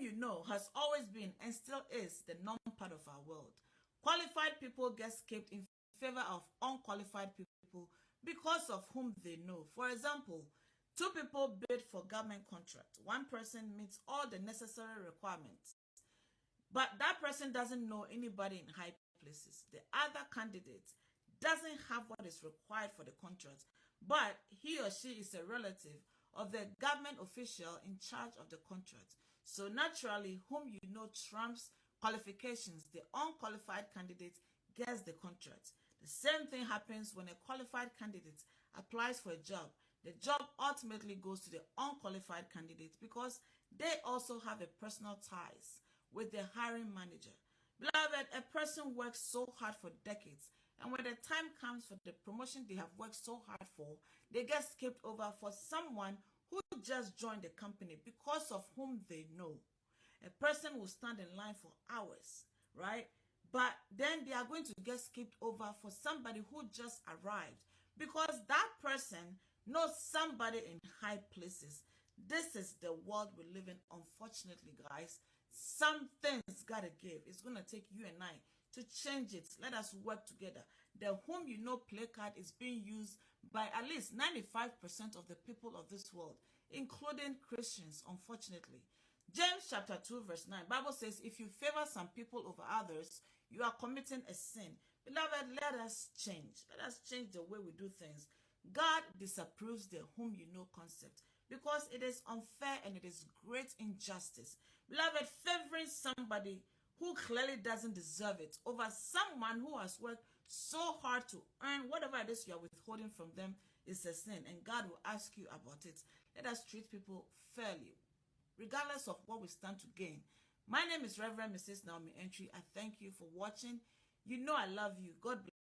you know has always been and still is the norm part of our world. Qualified people get skipped in favor of unqualified people because of whom they know. For example, two people bid for government contract. One person meets all the necessary requirements, but that person doesn't know anybody in high places. The other candidate doesn't have what is required for the contract, but he or she is a relative of the government official in charge of the contract. So naturally, whom you know trumps qualifications. The unqualified candidate gets the contract. The same thing happens when a qualified candidate applies for a job. The job ultimately goes to the unqualified candidate because they also have a personal ties with the hiring manager. Beloved, a person works so hard for decades, and when the time comes for the promotion they have worked so hard for, they get skipped over for someone who just joined the company because of whom they know. A person will stand in line for hours, right? But then they are going to get skipped over for somebody who just arrived because that person knows somebody in high places. This is the world we live in, unfortunately, guys. Something's gotta give. It's gonna take you and I to change it. Let us work together. The whom you know play card is being used by at least 95% of the people of this world, including Christians, unfortunately. James chapter 2 verse 9, Bible says, if you favor some people over others, you are committing a sin. Beloved, let us change. Let us change the way we do things. God disapproves the whom you know concept because it is unfair and it is great injustice. Beloved, favoring somebody who clearly doesn't deserve it over someone who has worked so hard to earn whatever it is you are withholding from them is a sin, and God will ask you about it. Let us treat people fairly, regardless of what we stand to gain. My name is Reverend Mrs. Naomi Antwi. I thank you for watching. You know I love you. God bless.